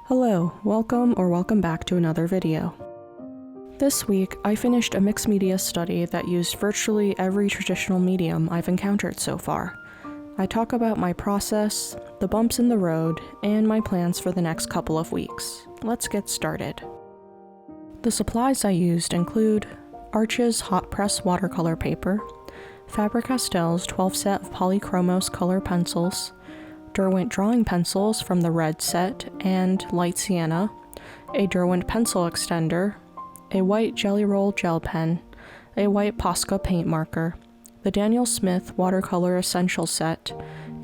Hello, welcome back to another video. This week, I finished a mixed media study that used virtually every traditional medium I've encountered so far. I talk about my process, the bumps in the road, and my plans for the next couple of weeks. Let's get started. The supplies I used include Arch's hot press watercolor paper, Faber-Castell's 12 set of Polychromos color pencils, Derwent Drawing Pencils from the red set and light Sienna, a Derwent pencil extender, a white Gellyroll Gel Pen, a white POSCA paint marker, the Daniel Smith Watercolor Essential Set,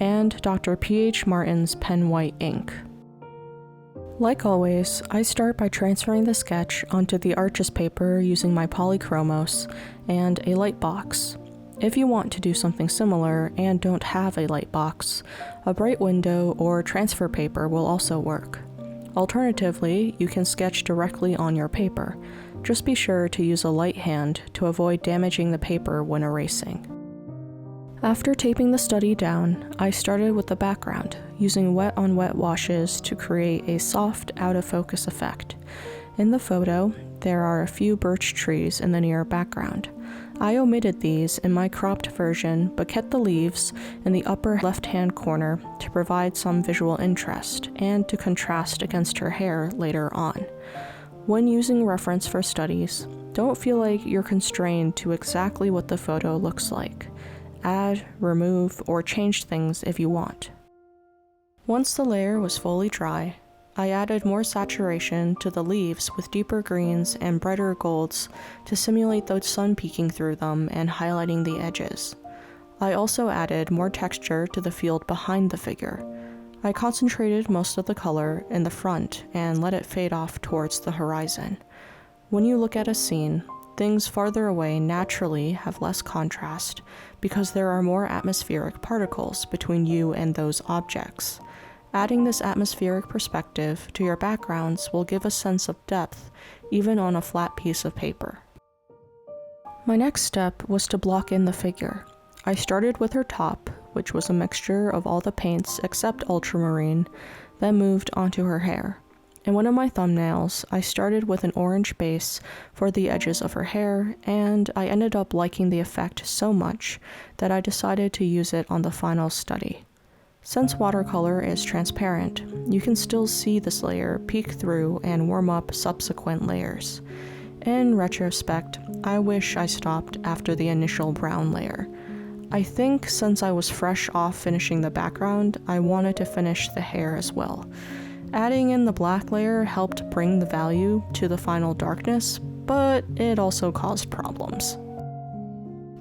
and Dr. P.H. Martin's Pen White ink. Like always, I start by transferring the sketch onto the Arch's paper using my Polychromos and a light box. If you want to do something similar and don't have a light box, a bright window or transfer paper will also work. Alternatively, you can sketch directly on your paper. Just be sure to use a light hand to avoid damaging the paper when erasing. After taping the study down, I started with the background, using wet-on-wet washes to create a soft, out-of-focus effect. In the photo, there are a few birch trees in the near background. I omitted these in my cropped version, but kept the leaves in the upper left-hand corner to provide some visual interest and to contrast against her hair later on. When using reference for studies, don't feel like you're constrained to exactly what the photo looks like. Add, remove, or change things if you want. Once the layer was fully dry, I added more saturation to the leaves with deeper greens and brighter golds to simulate the sun peeking through them and highlighting the edges. I also added more texture to the field behind the figure. I concentrated most of the color in the front and let it fade off towards the horizon. When you look at a scene, things farther away naturally have less contrast because there are more atmospheric particles between you and those objects. Adding this atmospheric perspective to your backgrounds will give a sense of depth, even on a flat piece of paper. My next step was to block in the figure. I started with her top, which was a mixture of all the paints except ultramarine, then moved onto her hair. In one of my thumbnails, I started with an orange base for the edges of her hair, and I ended up liking the effect so much that I decided to use it on the final study. Since watercolor is transparent, you can still see this layer peek through and warm up subsequent layers. In retrospect, I wish I stopped after the initial brown layer. I think since I was fresh off finishing the background, I wanted to finish the hair as well. Adding in the black layer helped bring the value to the final darkness, but it also caused problems.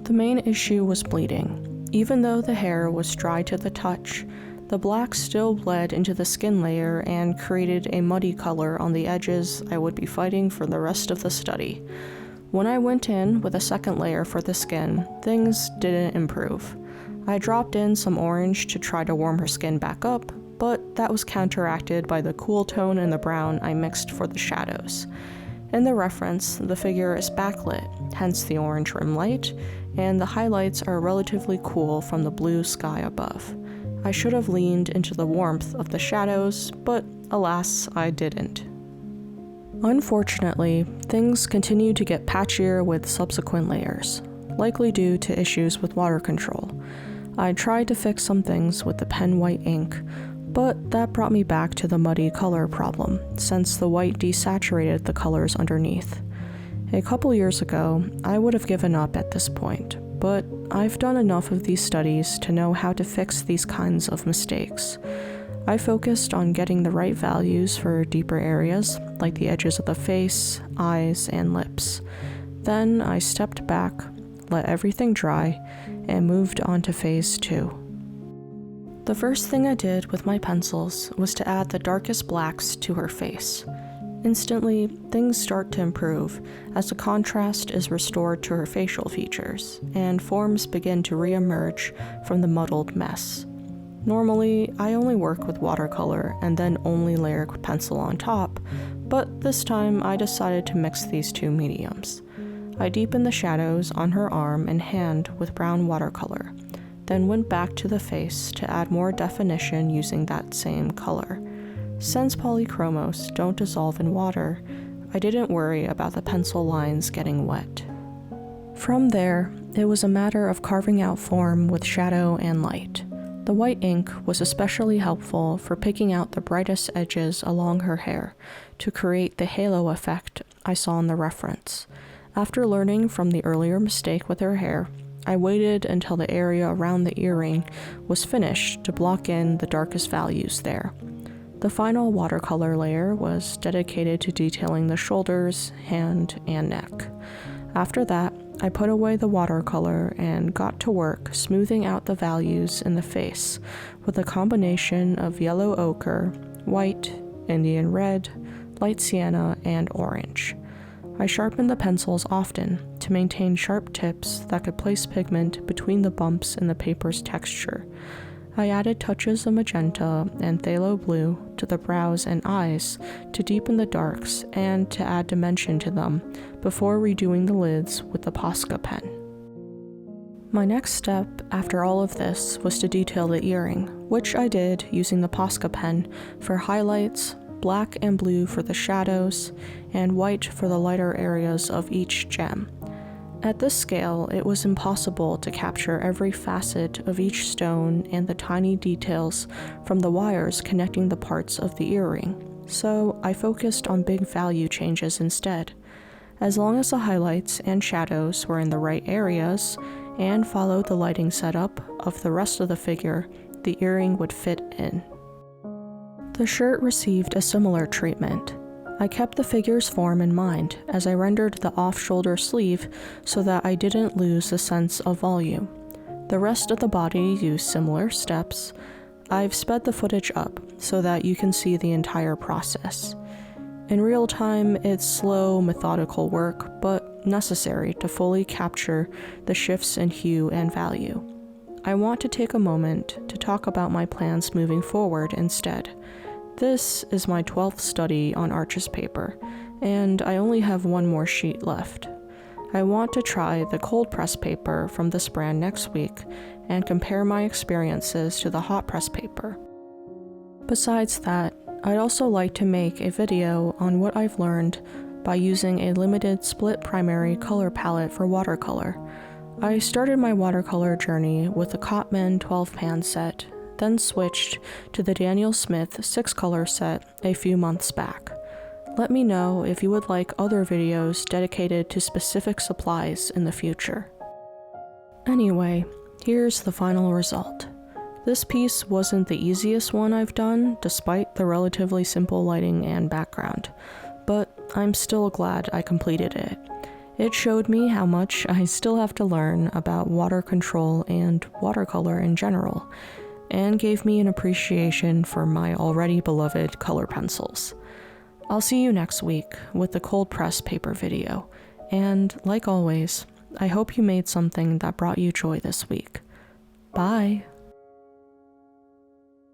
The main issue was bleeding. Even though the hair was dry to the touch, the black still bled into the skin layer and created a muddy color on the edges I would be fighting for the rest of the study. When I went in with a second layer for the skin, things didn't improve. I dropped in some orange to try to warm her skin back up, but that was counteracted by the cool tone in the brown I mixed for the shadows. In the reference, the figure is backlit, hence the orange rim light, and the highlights are relatively cool from the blue sky above. I should have leaned into the warmth of the shadows, but alas, I didn't. Unfortunately, things continued to get patchier with subsequent layers, likely due to issues with water control. I tried to fix some things with the pen white ink, but that brought me back to the muddy color problem, since the white desaturated the colors underneath. A couple years ago, I would have given up at this point, but I've done enough of these studies to know how to fix these kinds of mistakes. I focused on getting the right values for deeper areas, like the edges of the face, eyes, and lips. Then I stepped back, let everything dry, and moved on to phase 2. The first thing I did with my pencils was to add the darkest blacks to her face. Instantly, things start to improve as the contrast is restored to her facial features, and forms begin to re-emerge from the muddled mess. Normally, I only work with watercolor and then only layer pencil on top, but this time I decided to mix these two mediums. I deepened the shadows on her arm and hand with brown watercolor, then went back to the face to add more definition using that same color. Since Polychromos don't dissolve in water, I didn't worry about the pencil lines getting wet. From there, it was a matter of carving out form with shadow and light. The white ink was especially helpful for picking out the brightest edges along her hair to create the halo effect I saw in the reference. After learning from the earlier mistake with her hair, I waited until the area around the earring was finished to block in the darkest values there. The final watercolor layer was dedicated to detailing the shoulders, hand, and neck. After that, I put away the watercolor and got to work smoothing out the values in the face with a combination of yellow ochre, white, Indian red, light sienna, and orange. I sharpened the pencils often to maintain sharp tips that could place pigment between the bumps in the paper's texture. I added touches of magenta and phthalo blue to the brows and eyes to deepen the darks and to add dimension to them before redoing the lids with the POSCA pen. My next step after all of this was to detail the earring, which I did using the POSCA pen for highlights, black and blue for the shadows, and white for the lighter areas of each gem. At this scale, it was impossible to capture every facet of each stone and the tiny details from the wires connecting the parts of the earring, so I focused on big value changes instead. As long as the highlights and shadows were in the right areas and followed the lighting setup of the rest of the figure, the earring would fit in. The shirt received a similar treatment. I kept the figure's form in mind as I rendered the off-shoulder sleeve so that I didn't lose the sense of volume. The rest of the body used similar steps. I've sped the footage up so that you can see the entire process. In real time, it's slow, methodical work, but necessary to fully capture the shifts in hue and value. I want to take a moment to talk about my plans moving forward instead. This is my 12th study on Arches paper, and I only have one more sheet left. I want to try the cold press paper from this brand next week and compare my experiences to the hot press paper. Besides that, I'd also like to make a video on what I've learned by using a limited split primary color palette for watercolor. I started my watercolor journey with the Cotman 12-pan set, then switched to the Daniel Smith 6-color set a few months back. Let me know if you would like other videos dedicated to specific supplies in the future. Anyway, here's the final result. This piece wasn't the easiest one I've done, despite the relatively simple lighting and background, but I'm still glad I completed it. It showed me how much I still have to learn about water control and watercolor in general, and gave me an appreciation for my already beloved color pencils. I'll see you next week with the cold press paper video, and like always, I hope you made something that brought you joy this week. Bye!